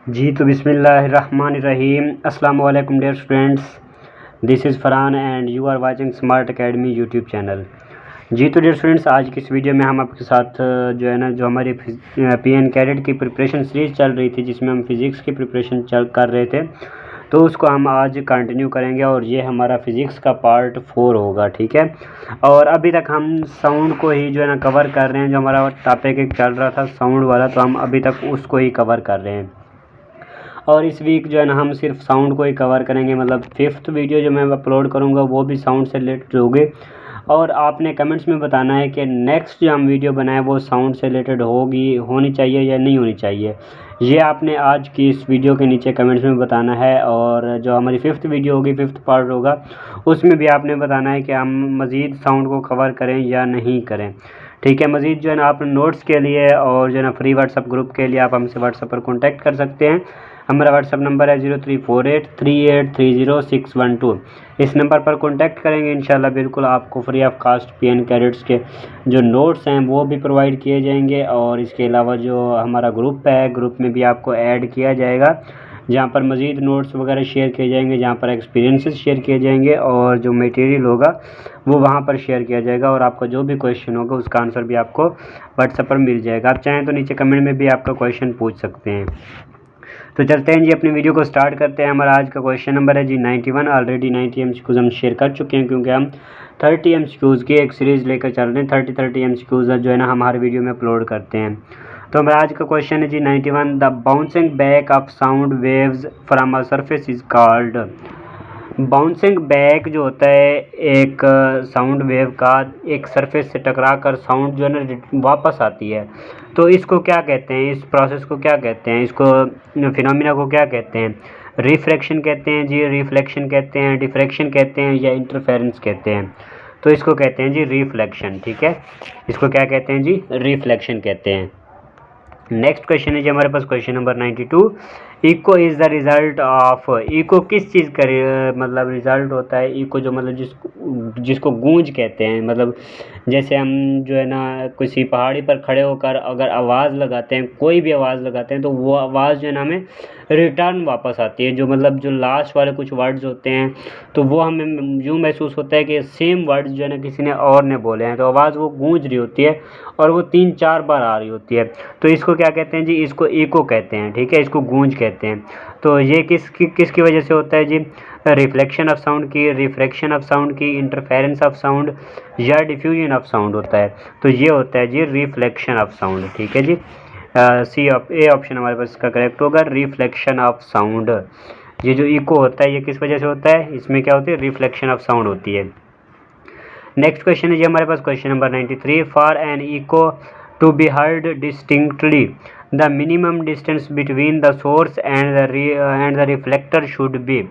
जी तो बिस्मिल्लाहिर्रहमानिर्रहीम। अस्सलाम वालेकुम dear students, this is Farhan and you are watching Smart Academy YouTube channel. जी तो डियर स्टूडेंट्स, आज की इस वीडियो में हम आपके साथ जो है ना जो हमारी पीएन कैडेट की प्रिपरेशन सीरीज़ चल रही थी, जिसमें हम फिज़िक्स की प्रिपरेशन कर रहे थे, तो उसको हम आज कंटिन्यू करेंगे और ये हमारा फिज़िक्स का पार्ट 4 होगा। ठीक है, और अभी तक हम साउंड को ही जो है ना कवर कर रहे हैं। जो हमारा टॉपिक चल रहा था साउंड वाला, तो हम अभी तक उसको ही कवर कर रहे हैं। और इस वीक जो है ना हम सिर्फ साउंड को ही कवर करेंगे, मतलब 5th वीडियो जो मैं अपलोड करूँगा वो भी साउंड से रिलेटेड होगी। और आपने कमेंट्स में बताना है कि नेक्स्ट जो हम वीडियो बनाए वो साउंड से रिलेटेड होनी चाहिए या नहीं होनी चाहिए। ये आपने आज की इस वीडियो के नीचे कमेंट्स में बताना है। और जो हमारी 5th वीडियो होगी, 5th पार्ट होगा, उसमें भी आपने बताना है कि हम मज़ीद साउंड को कवर करें या नहीं करें। ठीक है, मज़ीद जो है ना आप नोट्स के लिए और जो है ना फ्री व्हाट्सअप ग्रुप के लिए आप हमसे व्हाट्सअप पर कॉन्टैक्ट कर सकते हैं। हमारा व्हाट्सअप नंबर है 034838306112। इस नंबर पर कॉन्टैक्ट करेंगे, इंशाल्लाह बिल्कुल आपको free of cost PN cadets के जो नोट्स हैं वो भी प्रोवाइड किए जाएंगे। और इसके अलावा जो हमारा ग्रुप है, ग्रुप में भी आपको ऐड किया जाएगा, जहाँ पर मज़ीद नोट्स वगैरह शेयर किए जाएंगे, जहाँ पर एक्सपीरियंसेस शेयर किए जाएंगे और जो मटेरियल होगा वो वहाँ पर शेयर किया जाएगा। और आपका जो भी क्वेश्चन होगा उसका आंसर भी आपको व्हाट्सएप पर मिल जाएगा। आप चाहें तो नीचे कमेंट में भी आपका क्वेश्चन पूछ सकते हैं। तो चलते हैं जी, अपनी वीडियो को स्टार्ट करते हैं। हमारा आज का क्वेश्चन नंबर है जी 91। ऑलरेडी 90 MCQs हम शेयर कर चुके हैं, क्योंकि हम 30 MCQs की एक सीरीज़ लेकर चल रहे हैं। 30 MCQs जो है ना हम हर वीडियो में अपलोड करते हैं। तो हमारा आज का क्वेश्चन है जी 91। The bouncing back of sound waves from a surface is called. Bouncing back जो होता है एक साउंड वेव का एक सरफेस से टकरा कर साउंड जो है ना वापस आती है, तो इसको क्या कहते हैं, इस प्रोसेस को क्या कहते हैं, इसको फिनोमिना को क्या कहते हैं? रिफ्रैक्शन कहते हैं जी, रिफ्लेक्शन कहते हैं, डिफ्रैक्शन कहते हैं, या इंटरफेरेंस कहते हैं? तो इसको कहते हैं जी रिफ्लेक्शन। ठीक है, इसको क्या कहते हैं जी? रिफ्लेक्शन कहते हैं। नेक्स्ट क्वेश्चन है जी हमारे पास question number 92। Echo is the result of. Echo किस चीज़ का मतलब रिजल्ट होता है? इको जो मतलब जिसको गूंज कहते हैं, मतलब जैसे हम जो है ना किसी पहाड़ी पर खड़े होकर अगर आवाज़ लगाते हैं, कोई भी आवाज़ लगाते हैं, तो वो आवाज़ जो है ना हमें रिटर्न वापस आती है। जो मतलब जो लास्ट वाले कुछ वर्ड्स होते हैं, तो वो हमें यूँ महसूस होता है कि सेम वर्ड्स जो है ना किसी ने और ने बोले हैं, तो आवाज़ वो गूंज रही होती है और वो 3-4 बार आ रही होती है। तो इसको क्या कहते हैं जी? इसको इको कहते हैं। ठीक है, इसको गूंज कहते हैं। तो ये किसकी वजह से होता है जी? रिफ्लेक्शन ऑफ साउंड की, रिफ्रैक्शन ऑफ साउंड की, इंटरफेरेंस ऑफ साउंड, या डिफ्यूजन ऑफ साउंड होता है। तो ये होता है जी रिफ्लेक्शन ऑफ साउंड। ठीक है जी, ए ऑप्शन हमारे पास इसका करेक्ट होगा, रिफ्लेक्शन ऑफ साउंड। ये जो इको होता है ये किस वजह से होता है? इसमें क्या होती है? रिफ्लेक्शन ऑफ साउंड होती है। नेक्स्ट क्वेश्चन है जी हमारे पास question number 93। For an echo to be heard distinctly the minimum distance between the source and the reflector should be.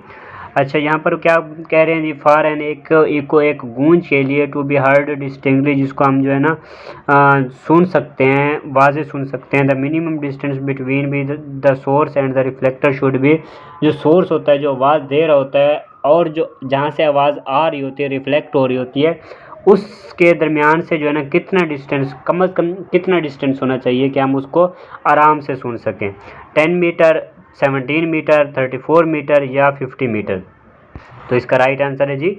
अच्छा, यहाँ पर क्या कह रहे हैं जी? फॉर एन एक इको, एक गूंज के लिए, टू बी हर्ड डिस्टिंक्टली, जिसको हम जो है ना सुन सकते हैं, वाज़े सुन सकते हैं। द मिनिमम डिस्टेंस बिटवीन भी the source and the reflector should B. जो सोर्स होता है, जो आवाज़ दे रहा होता है, और जो जहाँ से आवाज़ आ रही होती है, रिफ्लेक्ट हो रही होती है, उसके दरमियान से जो है ना कितना डिस्टेंस, कम अज़ कम कितना डिस्टेंस होना चाहिए कि हम उसको आराम से सुन सकें? 10 मीटर, 17 मीटर, 34 मीटर, या 50 मीटर? तो इसका राइट आंसर है जी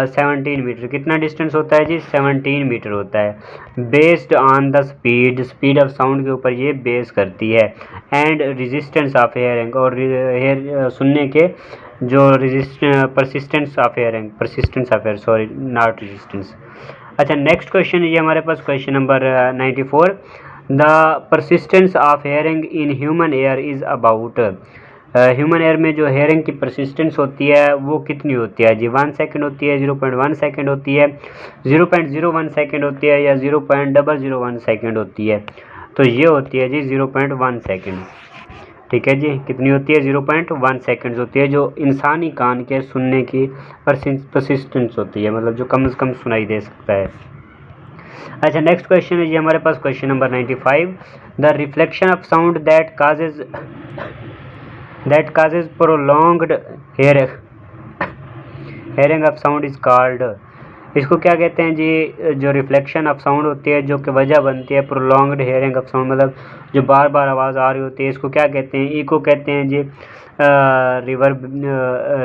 17 मीटर। कितना डिस्टेंस होता है जी? 17 मीटर होता है। Based on the speed of sound के ऊपर ये बेस करती है। एंड रेजिस्टेंस ऑफ हेयरिंग, और सुनने के जो persistence of hair, sorry not resistance. अच्छा, नेक्स्ट क्वेश्चन है ये हमारे पास question number 94। The persistence of hearing in human ear is about. Human ear में जो हेयरिंग की परसिस्टेंस होती है वो कितनी होती है जी? 1 सेकेंड होती है, 0.1 सेकेंड होती है, 0.01 सेकेंड होती है, या 0.001 सेकेंड होती है? तो ये होती है जी 0.1 सेकेंड। ठीक है जी, कितनी होती है? 0.1 सेकेंड्स होती है, जो इंसानी कान के सुनने की परसिस्टेंस होती है, मतलब जो कम से कम सुनाई दे सकता है। अच्छा, नेक्स्ट क्वेश्चन है जी हमारे पास question number 95। The reflection of sound that causes prolonged hearing of sound is called. इसको क्या कहते हैं जी, जो रिफ्लेक्शन ऑफ साउंड होती है जो कि वजह बनती है प्रोलॉन्ग्ड हेयरिंग ऑफ साउंड, मतलब जो बार बार आवाज़ आ रही होती है, इसको क्या कहते हैं, इको कहते हैं जी,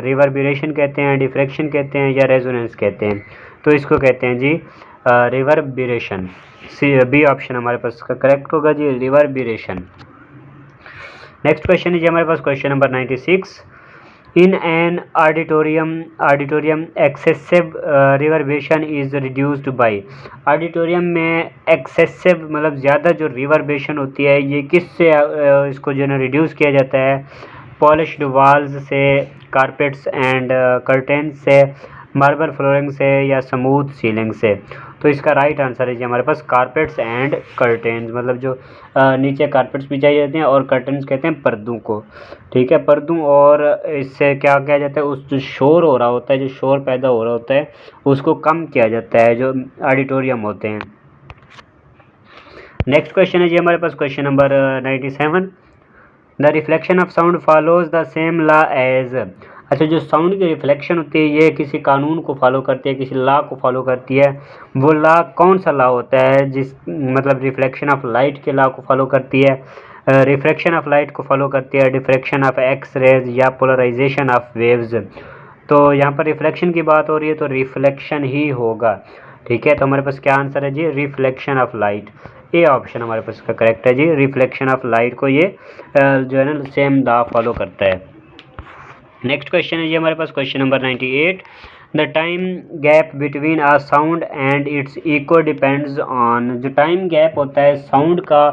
रिवर्बरेशन कहते हैं, डिफ्रैक्शन कहते हैं, या रेजोनेंस कहते हैं। तो इसको कहते हैं जी रिवर्बरेशन। सी बी ऑप्शन हमारे पास का करेक्ट होगा जी, रिवर्बरेशन। नेक्स्ट क्वेश्चन है जी हमारे पास question number 96। In an auditorium excessive reverberation is reduced by. Auditorium में एक्सेसिव मतलब ज़्यादा जो रिवर्बेशन होती है ये किससे इसको जो है ना रिड्यूस किया जाता है, पॉलिश्ड वॉल्स से, कारपेट्स एंड कर्टेन से, मार्बल फ्लोरिंग से, या स्मूथ सीलिंग से। तो इसका राइट आंसर है जी हमारे पास कारपेट्स एंड कर्टेन्स, मतलब जो नीचे कारपेट्स बिछाई जाती हैं और कर्टेन्स कहते हैं पर्दों को, ठीक है, पर्दों। और इससे क्या किया जाता है, उस जो शोर हो रहा होता है, जो शोर पैदा हो रहा होता है उसको कम किया जाता है जो ऑडिटोरियम होते हैं। नेक्स्ट क्वेश्चन है जी हमारे पास question number 97। The reflection of sound follows the same law as. अच्छा, जो साउंड की रिफ्लेक्शन होती है ये किसी कानून को फॉलो करती है, किसी लॉ को फॉलो करती है। वो लॉ कौन सा लॉ होता है, जिस मतलब रिफ्लेक्शन ऑफ लाइट के लॉ को फॉलो करती है, रिफ्रैक्शन ऑफ लाइट को फॉलो करती है, डिफ्रैक्शन ऑफ एक्स रेज, या पोलराइजेशन ऑफ वेव्स। तो यहाँ पर रिफ्लेक्शन की बात हो रही है तो रिफ्लेक्शन ही होगा, ठीक है। तो हमारे पास क्या आंसर है जी, reflection of light. A option हमारे पास का करेक्ट है जी, रिफ्लेक्शन ऑफ लाइट को ये जो है ना सेम लॉ फॉलो करता है। नेक्स्ट क्वेश्चन है जी हमारे पास question number 98। The time gap between a sound and its echo depends on. जो टाइम गैप होता है साउंड का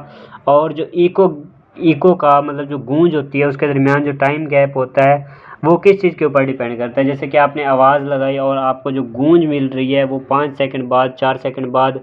और जो इको का मतलब जो गूंज होती है उसके दरमियान जो टाइम गैप होता है वो किस चीज़ के ऊपर डिपेंड करता है। जैसे कि आपने आवाज़ लगाई और आपको जो गूंज मिल रही है वो 5 सेकंड बाद, 4 सेकंड बाद,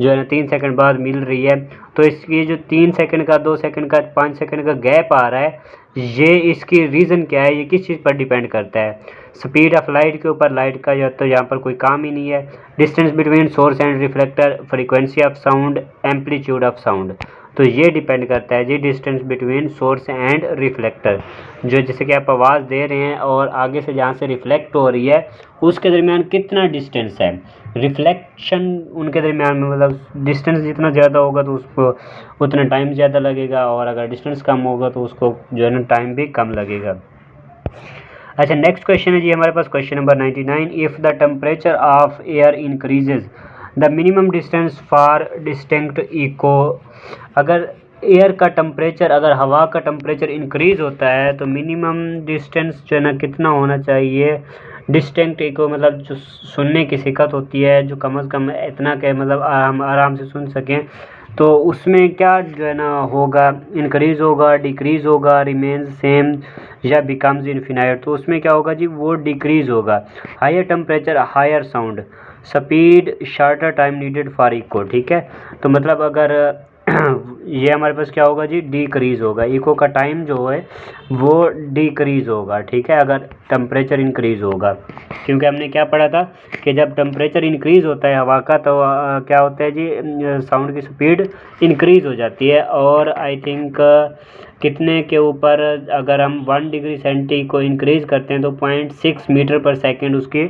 जो है ना 3 सेकंड बाद मिल रही है। तो इसकी जो 3 सेकंड का, 2 सेकंड का, 5 सेकंड का गैप आ रहा है, ये इसकी रीज़न क्या है, ये किस चीज़ पर डिपेंड करता है। स्पीड ऑफ लाइट के ऊपर, लाइट का या तो यहाँ पर कोई काम ही नहीं है। Distance between source and reflector, frequency of sound, amplitude of sound. तो ये डिपेंड करता है जी distance between source and reflector. जो जैसे कि आप आवाज़ दे रहे हैं और आगे से जहाँ से रिफ्लेक्ट हो रही है उसके दरमियान कितना डिस्टेंस है, रिफ्लेक्शन उनके दरमियान में, मतलब डिस्टेंस जितना ज़्यादा होगा तो उसको उतना टाइम ज़्यादा लगेगा, और अगर डिस्टेंस कम होगा तो उसको जो है ना टाइम भी कम लगेगा। अच्छा, नेक्स्ट क्वेश्चन है जी हमारे पास question number 99। If the temperature of air increases the minimum distance for distinct echo. अगर एयर का टेम्परेचर, अगर हवा का टेम्परेचर इंक्रीज होता है तो मिनिमम डिस्टेंस जो है ना कितना होना चाहिए डिस्टिंक्ट इको, मतलब जो सुनने की दिक्कत होती है, जो कम से कम इतना के मतलब हम आराम से सुन सकें, तो उसमें क्या जो है ना होगा, इंक्रीज होगा, डिक्रीज होगा, रिमेन्स सेम, या बिकम्स इन्फिनाइट। तो उसमें क्या होगा जी, वो डिक्रीज होगा। Higher temperature higher sound, speed shorter time needed for echo, ठीक है। तो मतलब अगर ये हमारे पास क्या होगा जी, डिक्रीज होगा, इको का टाइम जो है वो डिक्रीज होगा, ठीक है, अगर टेम्परेचर इंक्रीज होगा। क्योंकि हमने क्या पढ़ा था कि जब टेम्परेचर इंक्रीज होता है हवा का तो क्या होता है जी, साउंड की स्पीड इंक्रीज हो जाती है। और आई थिंक कितने के ऊपर, अगर हम 1 डिग्री सेंटी को इंक्रीज करते हैं तो 0.6 मीटर पर सेकेंड उसकी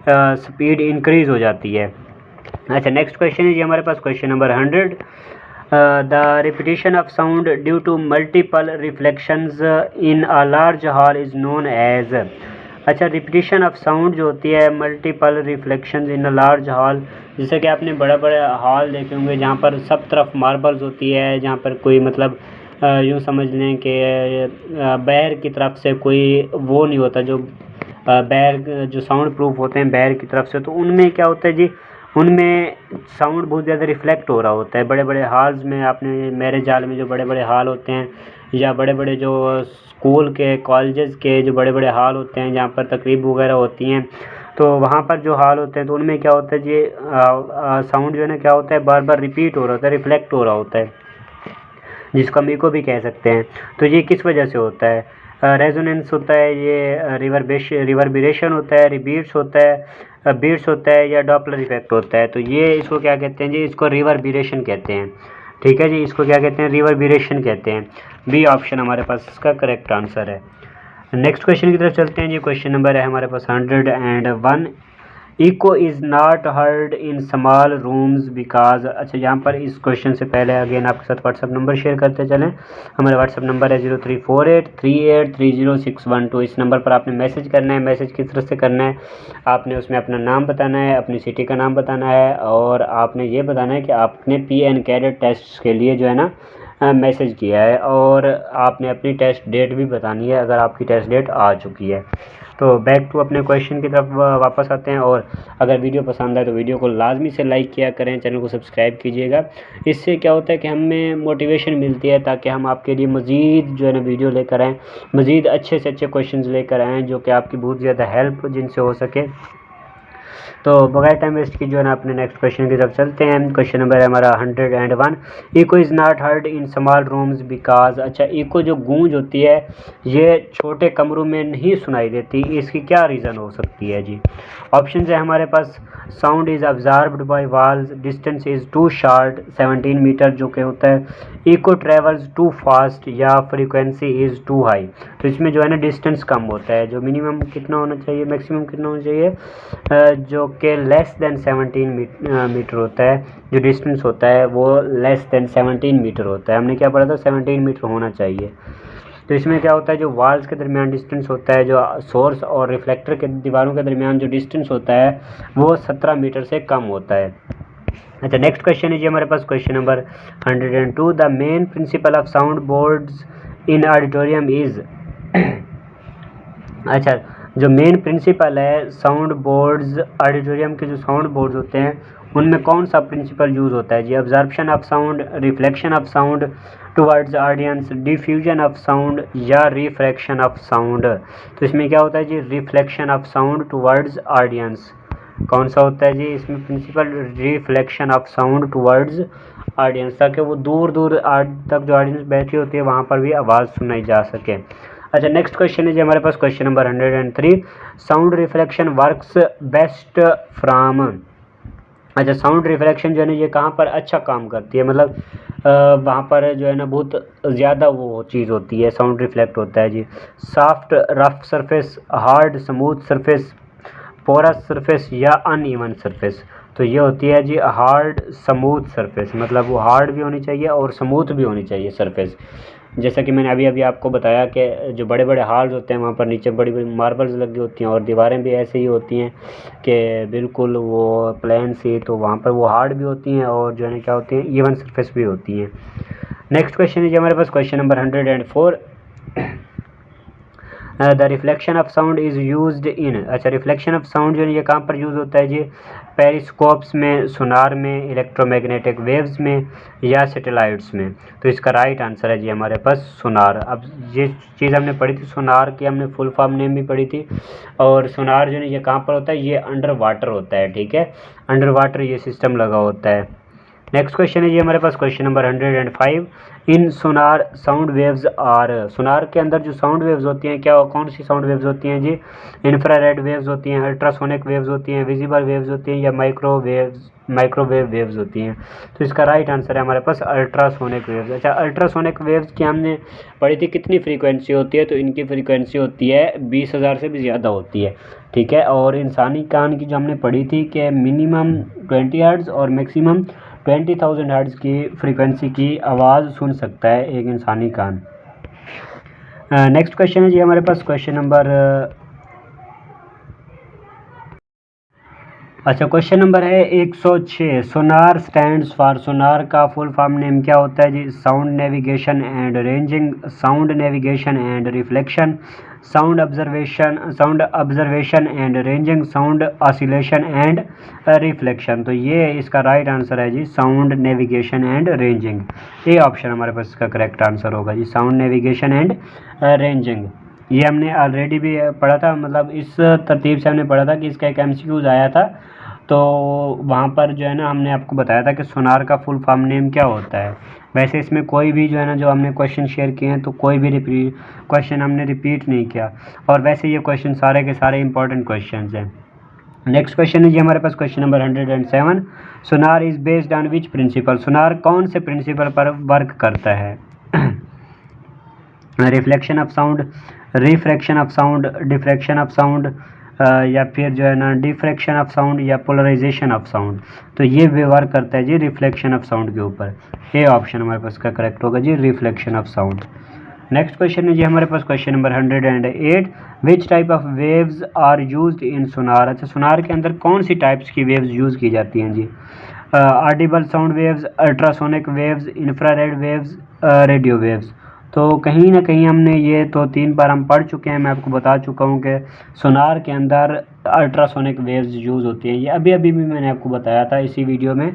स्पीड इंक्रीज हो जाती है। अच्छा, नेक्स्ट क्वेश्चन है जी हमारे पास question number 100। The repetition of sound due to multiple reflections in a large hall is known as. अच्छा, रिपीटिशन ऑफ साउंड जो होती है multiple reflections in a large hall, जैसे कि आपने बड़े बड़े हॉल देखे होंगे जहाँ पर सब तरफ मार्बल्स होती है, जहाँ पर कोई मतलब यूँ समझ लें कि बैर की तरफ से कोई वो नहीं होता, जो बैर जो साउंड प्रूफ होते हैं बैर की तरफ से, तो उनमें क्या होता है जी, उनमें साउंड बहुत ज़्यादा रिफ्लेक्ट हो रहा होता है। बड़े बड़े हॉल्स में, आपने मैरिज हॉल में जो बड़े बड़े हॉल होते हैं, या बड़े बड़े जो स्कूल के, कॉलेजेस के जो बड़े बड़े हॉल होते हैं जहाँ पर तकरीब वगैरह होती हैं, तो वहाँ पर जो हॉल होते हैं तो उनमें क्या होता है जी, साउंड जो है ना क्या होता है, बार बार रिपीट हो रहा होता है, रिफ्लेक्ट हो रहा होता है, जिसको हम इको भी कह सकते हैं। तो ये किस वजह से होता है, रेजोनेंस होता है, ये रिवर्बरेशन होता है, रिबीट्स होता है, बीट्स होता है, या डॉपलर इफेक्ट होता है। तो ये इसको क्या कहते हैं जी, इसको रिवर्बरेशन कहते हैं, ठीक है जी, इसको क्या कहते हैं, रिवर्बरेशन कहते हैं। बी ऑप्शन हमारे पास इसका करेक्ट आंसर है। नेक्स्ट क्वेश्चन की तरफ चलते हैं जी। क्वेश्चन नंबर है हमारे पास 101। Echo is not heard in small rooms because. अच्छा, यहाँ पर इस क्वेश्चन से पहले अगेन आपके साथ व्हाट्सअप नंबर शेयर करते चलें। हमारा व्हाट्सअप नंबर है 0348383612। इस नंबर पर आपने मैसेज करना है। मैसेज किस तरह से करना है, आपने उसमें अपना नाम बताना है, अपनी सिटी का नाम बताना है, और आपने ये बताना है कि आपने PN कैडेट टेस्ट के लिए जो है ना मैसेज किया है, और आपने अपनी टेस्ट डेट भी बतानी है अगर आपकी टेस्ट डेट आ चुकी है। तो बैक टू अपने क्वेश्चन की तरफ वापस आते हैं। और अगर वीडियो पसंद आए तो वीडियो को लाजमी से लाइक किया करें, चैनल को सब्सक्राइब कीजिएगा। इससे क्या होता है कि हमें मोटिवेशन मिलती है ताकि हम आपके लिए मज़ीद जो है ना वीडियो लेकर आएँ, मज़ीद अच्छे से अच्छे क्वेश्चन लेकर आएँ जो कि आपकी बहुत ज़्यादा हेल्प जिनसे हो सके। तो बगैर टाइम वेस्ट की जो है ना अपने नेक्स्ट क्वेश्चन की तरफ चलते हैं। क्वेश्चन नंबर है हमारा 101। Echo is not heard in small rooms because. अच्छा, इको जो गूंज होती है ये छोटे कमरों में नहीं सुनाई देती, इसकी क्या रीज़न हो सकती है जी। ऑप्शन है हमारे पास, sound is observed by walls, distance is too short 17 metre जो कि होता है, इको ट्रेवल्स टू फास्ट, या फ्रीक्वेंसी इज़ टू हाई। तो इसमें जो है ना डिस्टेंस कम होता है, जो मिनिमम कितना होना चाहिए, मैक्सिमम कितना होना चाहिए, जो कि लेस देन 17 मीटर होता है। जो डिस्टेंस होता है वो लेस देन 17 मीटर होता है। हमने क्या पढ़ा था, 17 मीटर होना चाहिए। तो इसमें क्या होता है, जो वॉल्स के दरमियान डिस्टेंस होता है, जो सोर्स और रिफ्लेक्टर के दीवारों के दरमियान जो डिस्टेंस होता है वो 17 मीटर से कम होता है। अच्छा, नेक्स्ट क्वेश्चन है जी हमारे पास question number 102। The main principle of sound boards in auditorium is. अच्छा, जो मेन प्रिंसिपल है साउंड बोर्ड्स, ऑडिटोरियम के जो साउंड बोर्ड्स होते हैं उनमें कौन सा प्रिंसिपल यूज़ होता है जी। Absorption of sound, reflection of sound towards audience, diffusion of sound, या रिफ्रैक्शन ऑफ साउंड। तो इसमें क्या होता है जी, reflection of sound towards audience. कौन सा होता है जी इसमें principle, reflection of sound towards audience, ताकि वो दूर दूर तक जो ऑडियंस बैठी होती है वहाँ पर भी आवाज़ सुनाई जा सके। अच्छा, नेक्स्ट क्वेश्चन है जी हमारे पास question number 103। Sound reflection works best from. अच्छा, साउंड रिफ्लेक्शन जो है ना ये कहाँ पर अच्छा काम करती है, मतलब वहाँ पर जो है ना बहुत ज़्यादा वो चीज़ होती है, साउंड रिफ्लेक्ट होता है जी। Soft rough surface, hard smooth surface, porous surface, या अनइवन सरफेस। तो ये होती है जी हार्ड स्मूथ सरफेस, मतलब वो हार्ड भी होनी चाहिए और स्मूथ भी होनी चाहिए सरफेस। जैसा कि मैंने अभी अभी आपको बताया कि जो बड़े बड़े हॉल्स होते हैं वहाँ पर नीचे बड़ी बड़ी मार्बल्स लगी होती हैं, और दीवारें भी ऐसे ही होती हैं कि बिल्कुल वो प्लेन सी, तो वहाँ पर वो हार्ड भी होती हैं और जो है ना क्या होती हैं, इवन सरफेस भी होती हैं। नेक्स्ट क्वेश्चन है जी हमारे पास question number 104। The reflection of sound is used in. अच्छा, रिफ्लेक्शन ऑफ साउंड जो है ये कहाँ पर यूज़ होता है जी, पेरिस्कोप्स में, सोनार में, इलेक्ट्रोमैग्नेटिक वेव्स में, या सैटेलाइट्स में। तो इसका राइट आंसर है जी हमारे पास सोनार। अब ये चीज़ हमने पढ़ी थी, सोनार की हमने फुल फॉर्म नेम भी पढ़ी थी। और सोनार जो है ये कहाँ पर होता है, ये अंडर वाटर होता है, ठीक है, अंडर वाटर ये सिस्टम लगा होता है। नेक्स्ट क्वेश्चन है जी हमारे पास question number 105। In sonar sound waves are. Sonar के अंदर जो साउंड वेव्स होती हैं क्या, कौन सी साउंड वेव्स होती हैं जी। इंफ्रारेड वेव्स होती हैं, अल्ट्रासोनिक वेव्स होती हैं, विजिबल वेव्स होती हैं, या माइक्रोवेव वेव्स होती हैं। तो इसका राइट आंसर है हमारे पास अल्ट्रासोनिक वेव्स। अच्छा, अल्ट्रासोनिक वेव्स की हमने पढ़ी थी कितनी फ्रीक्वेंसी होती है, तो इनकी फ्रीक्वेंसी होती है 20,000 से भी ज़्यादा होती है, ठीक है। और इंसानी कान की जो हमने पढ़ी थी कि मिनिमम 20 हर्ट्ज़ और मैक्सिमम 20,000 हर्ट्ज़ की फ्रीक्वेंसी की आवाज़ सुन सकता है एक इंसानी कान। नेक्स्ट क्वेश्चन है जी हमारे पास क्वेश्चन नंबर अच्छा, क्वेश्चन नंबर है 106। सोनार स्टैंड्स फॉर। सोनार का फुल फॉर्म नेम क्या होता है जी। Sound navigation and ranging, sound navigation and reflection, sound observation and ranging, sound oscillation and reflection. तो ये इसका राइट आंसर है जी साउंड नेविगेशन एंड रेंजिंग। ये ऑप्शन हमारे पास इसका करेक्ट आंसर होगा जी, साउंड नेविगेशन एंड रेंजिंग। ये हमने ऑलरेडी भी पढ़ा था, मतलब इस तरतीब से हमने पढ़ा था कि इसका एक MCQs आया था, तो वहाँ पर जो है ना हमने आपको बताया था कि सोनार का फुल फॉर्म नेम क्या होता है। वैसे इसमें कोई भी जो है ना जो हमने क्वेश्चन शेयर किए हैं तो कोई भी क्वेश्चन हमने रिपीट नहीं किया, और वैसे ये क्वेश्चन सारे के सारे इंपॉर्टेंट क्वेश्चन हैं। नेक्स्ट क्वेश्चन है जी हमारे पास question number 107। Sonar is based on which principle. Sonar कौन से प्रिंसिपल पर वर्क करता है। Reflection of sound, refraction of sound, diffraction of sound, या फिर जो है ना डिफ्रैक्शन ऑफ साउंड या पोलराइजेशन ऑफ साउंड, तो ये व्यवहार करता है जी रिफ्लेक्शन ऑफ साउंड के ऊपर। ये ऑप्शन हमारे पास का करेक्ट होगा जी, reflection of sound. Next question है जी हमारे पास question number 108, which type of waves are used in sonar. अच्छा, सोनार के अंदर कौन सी टाइप्स की वेव्स यूज़ की जाती हैं जी? Audible sound waves, ultrasonic waves, infrared waves, radio waves. तो कहीं ना कहीं हमने ये तो 3 बार हम पढ़ चुके हैं, मैं आपको बता चुका हूँ कि सोनार के अंदर अल्ट्रासोनिक वेव्स यूज़ होती हैं। ये अभी अभी भी मैंने आपको बताया था इसी वीडियो में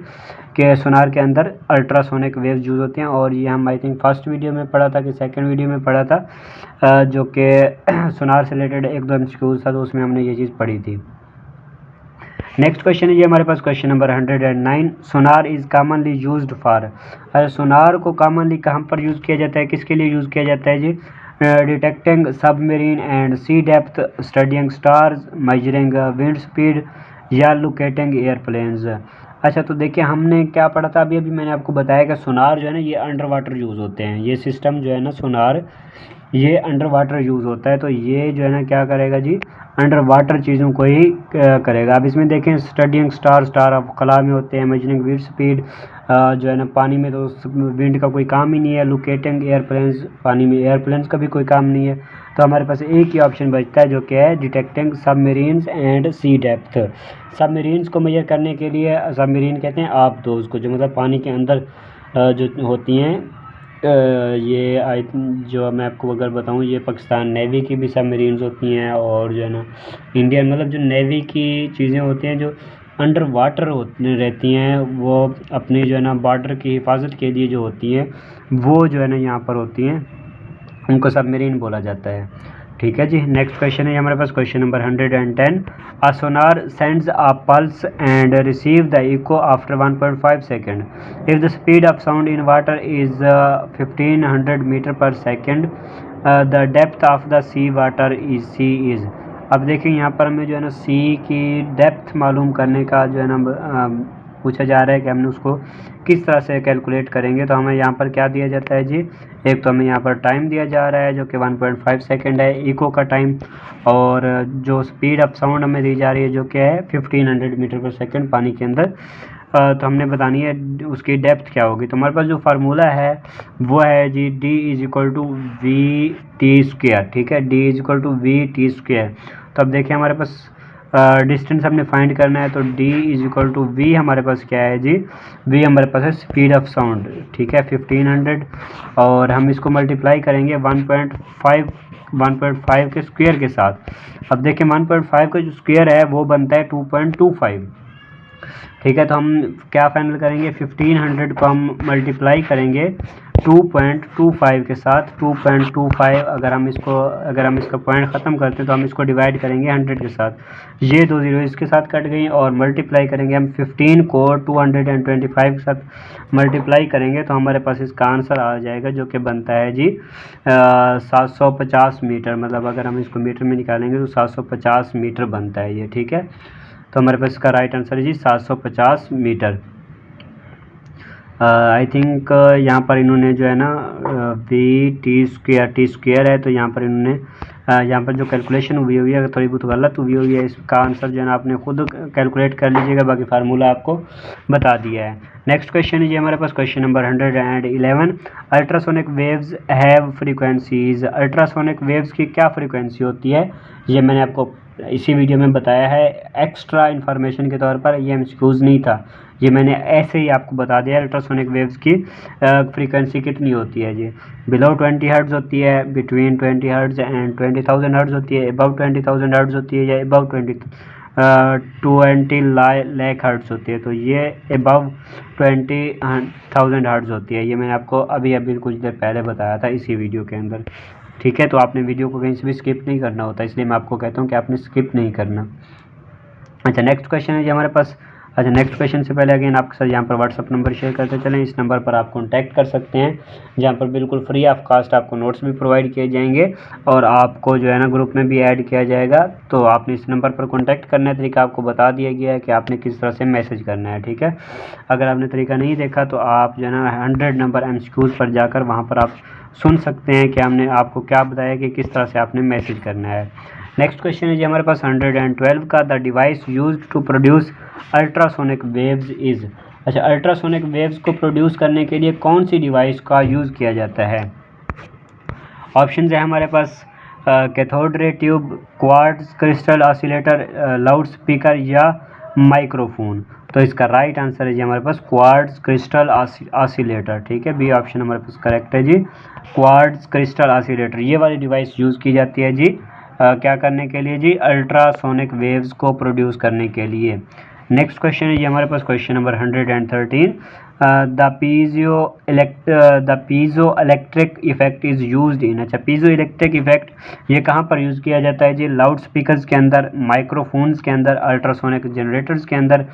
कि सोनार के अंदर अल्ट्रासोनिक वेव्स यूज़ होती हैं, और ये हम आई थिंक फर्स्ट वीडियो में पढ़ा था कि सेकंड वीडियो में पढ़ा था, जो कि सोनार से रिलेटेड एक दो एमसीक्यूज था, तो उसमें हमने ये चीज़ पढ़ी थी। नेक्स्ट क्वेश्चन है जी हमारे पास question number 109, sonar is commonly used for. Sonar को कॉमनली कहाँ पर यूज़ किया जाता है, किसके लिए यूज़ किया जाता है जी? Detecting submarine and sea depth, studying stars, measuring wind speed, या लोकेटिंग एयरप्लेन्स। अच्छा, तो देखिए हमने क्या पढ़ा था अभी मैंने आपको बताया कि सोनार जो है ना ये अंडर वाटर यूज़ होते हैं। ये सिस्टम जो है ना सोनार, ये अंडर वाटर यूज़ होता है, तो ये जो है ना क्या करेगा जी, अंडर वाटर चीज़ों को ही करेगा। अब इसमें देखें स्टडिंग स्टार ऑफ कला में होते हैं, मेजरिंग विंड स्पीड जो है ना पानी में तो विंड का कोई काम ही नहीं है, लोकेटिंग एयरप्लेन्स, पानी में एयरप्लेन्स का भी कोई काम नहीं है, तो हमारे पास एक ही ऑप्शन बचता है जो कि है detecting submarines and sea depth. Submarines को मेजर करने के लिए, सबमरीन कहते हैं आप दो उसको, जो मतलब पानी के अंदर जो होती हैं, ये जो मैं आपको अगर बताऊं, ये पाकिस्तान नेवी की भी सबमरीन्स होती हैं, और जो है ना इंडियन मतलब जो नेवी की चीज़ें होती हैं जो अंडर वाटर रहती हैं, वो अपनी जो है ना बॉर्डर की हिफाजत के लिए जो होती हैं, वो जो है ना यहाँ पर होती हैं, उनको सबमरीन बोला जाता है। ठीक है जी। नेक्स्ट क्वेश्चन है हमारे पास question number 110, a sonar sends a pulse and receive the echo after 1.5 second if the speed of sound in water is 1500 meter per second, the depth of the sea water is. अब देखिए यहाँ पर हमें जो है ना सी की depth मालूम करने का जो है ना पूछा जा रहा है कि हमने उसको किस तरह से कैलकुलेट करेंगे। तो हमें यहाँ पर क्या दिया जाता है जी, एक तो हमें यहाँ पर टाइम दिया जा रहा है जो कि 1.5 सेकेंड है इको का टाइम, और जो स्पीड ऑफ साउंड हमें दी जा रही है जो कि है 1500 मीटर पर सेकेंड पानी के अंदर। तो हमने बतानी है उसकी डेप्थ क्या होगी। तो हमारे पास जो फार्मूला है वो है जी D is equal to V T square. ठीक है, D is equal to V T square. तो अब देखिए हमारे पास डिस्टेंस हमने फाइंड करना है, तो D is equal to V हमारे पास क्या है जी, V हमारे पास है स्पीड ऑफ साउंड। ठीक है, 1500, और हम इसको मल्टीप्लाई करेंगे 1.5 के स्क्वायर के साथ। अब देखिए 1.5 का जो स्क्वायर है वो बनता है 2.25। ठीक है, तो हम क्या फाइनल करेंगे, 1500 को हम मल्टीप्लाई करेंगे 2.25 के साथ। 2.25 अगर हम इसका पॉइंट ख़त्म करते हैं तो हम इसको डिवाइड करेंगे 100 के साथ। ये दो जीरो इसके साथ कट गई, और मल्टीप्लाई करेंगे हम 15 को 225 के साथ मल्टीप्लाई करेंगे, तो हमारे पास इसका आंसर आ जाएगा जो कि बनता है जी 750 मीटर। मतलब अगर हम इसको मीटर में निकालेंगे तो 750 मीटर बनता है ये। ठीक है, तो हमारे पास इसका राइट आंसर है जी 750 मीटर। आई थिंक यहाँ पर इन्होंने जो है ना वी टी स्क्वायर है, तो यहाँ पर इन्होंने यहाँ पर जो कैलकुलेशन हुई है अगर थोड़ी बहुत गलत हुई है, इसका आंसर जो है ना आपने खुद कैलकुलेट कर लीजिएगा, बाकी फार्मूला आपको बता दिया है। नेक्स्ट क्वेश्चन है जी हमारे पास question number 111, ultrasonic waves have frequencies. Ultrasonic waves की क्या फ्रीक्वेंसी होती है, ये मैंने आपको इसी वीडियो में बताया है एक्स्ट्रा इन्फॉर्मेशन के तौर पर, ये एमसीक्यूज नहीं था, ये मैंने ऐसे ही आपको बता दिया। अल्ट्रासोनिक वेव्स की फ्रीक्वेंसी कितनी होती है जी, बिलो 20 हर्ट्ज होती है, बिटवीन 20 हर्ट्ज एंड 20,000 हर्ट्ज होती है, अबव 20,000 हर्ट्ज होती है, या अबव 20 लाख हर्ट्ज होती है। तो ये अबव 20,000 हर्ट्ज होती है, ये मैंने आपको अभी कुछ देर पहले बताया था इसी वीडियो के अंदर। ठीक है, तो आपने वीडियो को कहीं से भी स्किप नहीं करना होता, इसलिए मैं आपको कहता हूँ कि आपने स्किप नहीं करना। अच्छा, नेक्स्ट क्वेश्चन है जी हमारे पास। अच्छा, नेक्स्ट क्वेश्चन से पहले अगेन आपके साथ यहाँ पर व्हाट्सअप नंबर शेयर करते चलें। इस नंबर पर आप कॉन्टैक्ट कर सकते हैं, जहाँ पर बिल्कुल फ्री ऑफ कास्ट आपको नोट्स भी प्रोवाइड किए जाएंगे, और आपको जो है ना ग्रुप में भी ऐड किया जाएगा। तो आपने इस नंबर पर कॉन्टैक्ट करने का तरीका आपको बता दिया गया है कि आपने किस तरह से मैसेज करना है। ठीक है, अगर आपने तरीका नहीं देखा तो आप जो है ना 100 नंबर MCQs पर जाकर वहाँ पर आप सुन सकते हैं कि हमने आपको क्या बताया कि किस तरह से आपने मैसेज करना है। नेक्स्ट क्वेश्चन है जी हमारे पास 112 का, the device used to produce ultrasonic waves is. अच्छा, अल्ट्रासोनिक वेव्स को प्रोड्यूस करने के लिए कौन सी डिवाइस का यूज़ किया जाता है? ऑप्शन है हमारे पास cathode ray tube, quartz crystal oscillator, loud speaker या माइक्रोफोन। तो इसका राइट आंसर है जी हमारे पास क्वार्ट्ज क्रिस्टल ऑसिलेटर। ठीक है, बी ऑप्शन हमारे पास करेक्ट है जी, क्वार्ट्ज क्रिस्टल ऑसिलेटर। ये वाली डिवाइस यूज़ की जाती है जी क्या करने के लिए जी? अल्ट्रासोनिक वेव्स को प्रोड्यूस करने के लिए। नेक्स्ट क्वेश्चन है जी हमारे पास question number 113, the piezo electric effect is used in. अच्छा, पीजो इलेक्ट्रिक इफेक्ट ये कहाँ पर यूज़ किया जाता है जी? लाउड स्पीकर्स के अंदर, माइक्रोफोन्स के अंदर, अल्ट्रासोनिक जनरेटर्स के अंदर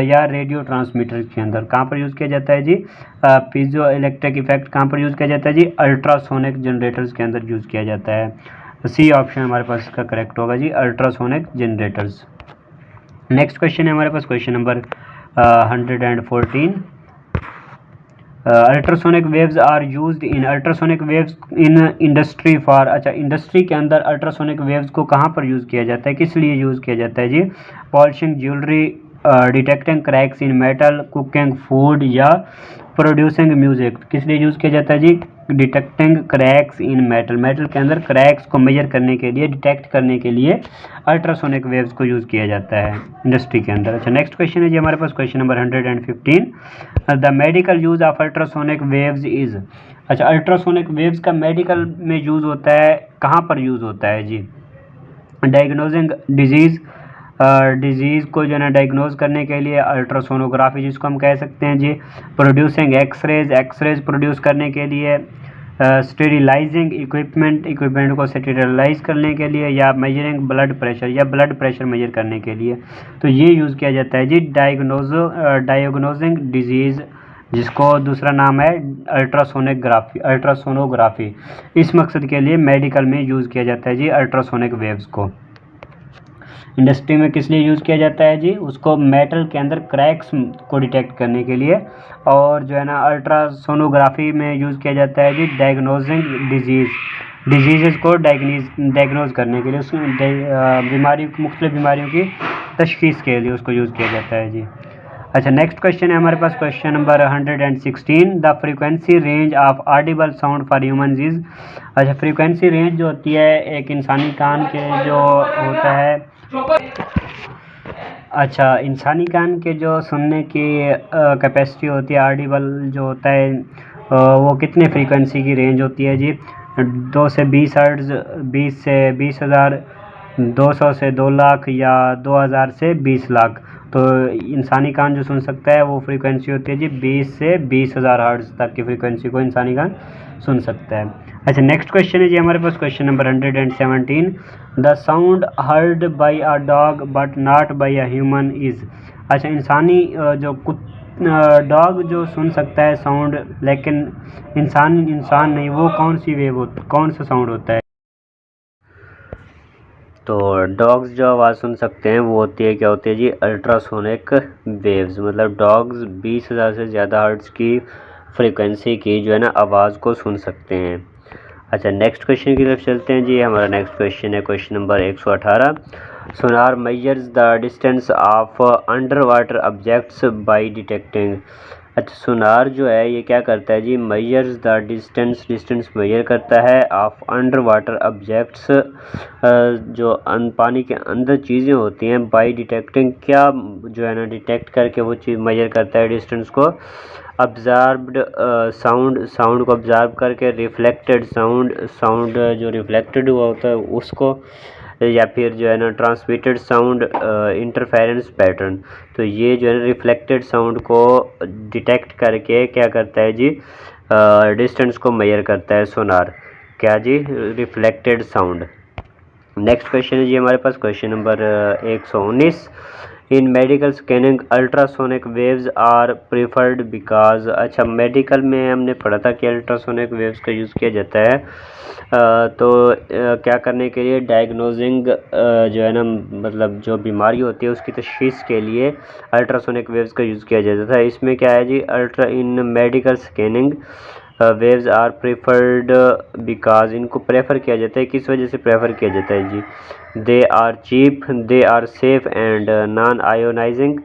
या रेडियो ट्रांसमीटर्स के अंदर। कहाँ पर यूज़ किया जाता है जी? पीजो इलेक्ट्रिक इफेक्ट कहाँ पर यूज़ किया जाता है जी? अल्ट्रासोनिक जनरेटर्स के अंदर यूज़ किया जाता है। सी ऑप्शन हमारे पास इसका करेक्ट होगा जी, अल्ट्रासोनिक जनरेटर्स। नेक्स्ट क्वेश्चन है हमारे पास question number 114, ultrasonic waves are used in. Ultrasonic waves in industry for. अच्छा, इंडस्ट्री के अंदर अल्ट्रासोनिक वेव्स को कहाँ पर यूज़ किया जाता है, किस लिए यूज़ किया जाता है जी? Polishing jewellery, detecting cracks in metal, cooking food या प्रोड्यूसिंग म्यूजिक। किस लिए यूज़ किया जाता है जी? Detecting cracks in metal, metal के अंदर क्रैक्स को मेजर करने के लिए, डिटेक्ट करने के लिए अल्ट्रासोनिक वेव्स को यूज़ किया जाता है इंडस्ट्री के अंदर। अच्छा, नेक्स्ट क्वेश्चन है जी हमारे पास question number 115, the medical use of ultrasonic waves is. अच्छा, अल्ट्रासोनिक वेव्स का मेडिकल में यूज़ होता है, कहाँ पर यूज़ होता है जी? डायग्नोजिंग डिजीज़ को जो है ना डायग्नोज करने के लिए अल्ट्रासोनोग्राफी जिसको हम कह सकते हैं जी। प्रोड्यूसिंग एक्सरेज प्रोड्यूस करने के लिए, स्टेरिलाइजिंग इक्विपमेंट को स्टेरिलाइज करने के लिए, या मेजरिंग ब्लड प्रेशर मेजर करने के लिए। तो ये यूज़ किया जाता है जी डायग्नोजिंग डिजीज़, जिसको दूसरा नाम है अल्ट्रासोनोग्राफी। इस मकसद के लिए मेडिकल में यूज़ किया जाता है जी अल्ट्रासोनिक वेव्स को। इंडस्ट्री में किस लिए यूज़ किया जाता है जी? उसको मेटल के अंदर क्रैक्स को डिटेक्ट करने के लिए, और जो है ना अल्ट्रासोनोग्राफी में यूज़ किया जाता है जी डायग्नोजिंग डिजीज़ को डायग्नोज करने के लिए, उसमें मुख्तलिफ बीमारियों की तशखीस के लिए उसको यूज़ किया जाता है जी। अच्छा, नेक्स्ट क्वेश्चन है हमारे पास question number 116, the frequency range of audible sound for humans is. अच्छा, फ्रीक्वेंसी रेंज जो होती है एक इंसानी कान के जो होता है, अच्छा, इंसानी कान के जो सुनने की कैपेसिटी होती है, ऑडिबल जो होता है वो कितने फ्रीक्वेंसी की रेंज होती है जी? 2 से 20 हर्ट्ज़, 20 से 20,000, 200 से 2 लाख, या 2000 से 20 लाख। तो इंसानी कान जो सुन सकता है वो फ्रीक्वेंसी होती है जी 20 से 20,000 हर्ट्ज़ तक की फ्रीक्वेंसी को इंसानी कान सुन सकता है। अच्छा, नेक्स्ट क्वेश्चन है जी हमारे पास question number 117, the sound heard by a dog but not by a human is. अच्छा, इंसानी जो डॉग जो सुन सकता है साउंड, लेकिन इंसान नहीं, वो कौन सा साउंड होता है? तो डॉग्स जो आवाज़ सुन सकते हैं वो होती है, क्या होती है जी? Ultrasonic waves. मतलब डॉग्स 20,000 से ज़्यादा हर्ट्ज़ की फ्रीक्वेंसी की जो है ना आवाज़ को सुन सकते हैं। अच्छा, नेक्स्ट क्वेश्चन की तरफ चलते हैं जी। हमारा नेक्स्ट क्वेश्चन है question number 118, sonar measures the distance of under water objects by detecting. अच्छा, सोनार जो है ये क्या करता है जी? मेजर्स द डिस्टेंस मेजर करता है ऑफ अंडर वाटर ऑब्जेक्ट्स, जो पानी के अंदर चीज़ें होती हैं, बाय डिटेक्टिंग, क्या जो है ना डिटेक्ट करके वो चीज़ मेजर करता है डिस्टेंस को। ऑब्जर्व्ड साउंड को ऑब्जर्व करके, रिफ्लेक्टेड साउंड जो रिफ्लेक्टेड हुआ होता है उसको, या फिर जो है ना ट्रांसमिटेड साउंड इंटरफेरेंस पैटर्न। तो ये जो है ना रिफ्लेक्टेड साउंड को डिटेक्ट करके क्या करता है जी? डिस्टेंस को मेजर करता है सोनार। क्या जी? Reflected sound. नेक्स्ट क्वेश्चन है जी हमारे पास question number 119, in medical scanning ultrasonic waves are preferred because. अच्छा, मेडिकल में हमने पढ़ा था कि अल्ट्रासोनिक वेव्स का यूज़ किया जाता है क्या करने के लिए? डायग्नोजिंग जो है ना, मतलब जो बीमारी होती है उसकी तशखीस के लिए अल्ट्रासोनिक वेव्स का यूज़ किया जाता है। इसमें क्या है जी? In medical scanning waves are preferred because, इनको प्रेफर किया जाता है, किस वजह से प्रेफर किया जाता है जी? They are cheap, they are safe and non ionizing,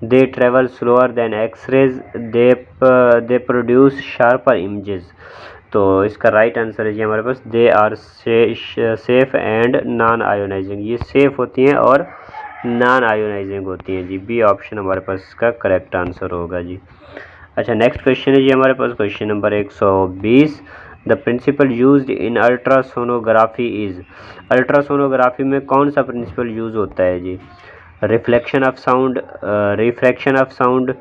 they travel slower than X rays, they produce sharper images. तो इसका राइट आंसर है जी हमारे पास they are safe and non ionizing. ये सेफ होती हैं और नॉन आयोनाइजिंग होती हैं जी। बी ऑप्शन हमारे पास इसका करेक्ट आंसर होगा जी। अच्छा, नेक्स्ट क्वेश्चन है जी हमारे पास question number 120। The principle used in ultrasonography is, ultrasonography में कौन सा प्रिंसिपल यूज होता है जी? Reflection of sound, refraction of sound,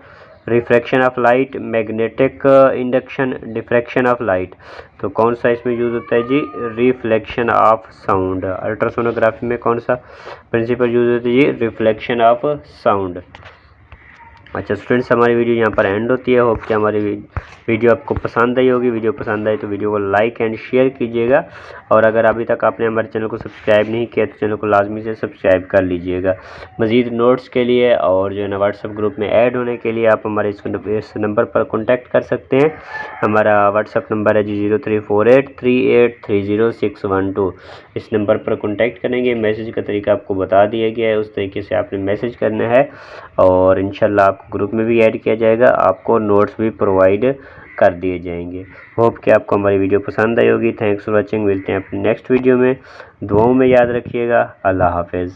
refraction of light, magnetic induction, diffraction of light. तो कौन सा इसमें यूज होता है जी? Reflection of sound. अल्ट्रासोनोग्राफी में कौन सा प्रिंसिपल यूज होता है जी? Reflection of sound. अच्छा स्टूडेंट्स, हमारी वीडियो यहाँ पर एंड होती है। होप कि हमारी वीडियो आपको पसंद आई होगी। वीडियो पसंद आई तो वीडियो को लाइक एंड शेयर कीजिएगा, और अगर अभी तक आपने हमारे चैनल को सब्सक्राइब नहीं किया तो चैनल को लाजमी से सब्सक्राइब कर लीजिएगा। मज़ीद नोट्स के लिए और जो है ना व्हाट्सएप ग्रुप में ऐड होने के लिए आप हमारे इस नंबर पर कॉन्टैक्ट कर सकते हैं। हमारा व्हाट्सएप नंबर है जी 034838306112। इस नंबर पर कॉन्टैक्ट करेंगे। मैसेज का तरीका आपको बता दिया गया है, उस तरीके से आपने मैसेज करना है और इंशाल्लाह आपको ग्रुप में भी ऐड किया जाएगा, आपको नोट्स भी प्रोवाइड कर दिए जाएंगे। होप कि आपको हमारी वीडियो पसंद आई होगी। Thanks for watching. मिलते हैं अपने नेक्स्ट वीडियो में। दुआओं में याद रखिएगा। अल्लाह हाफिज़।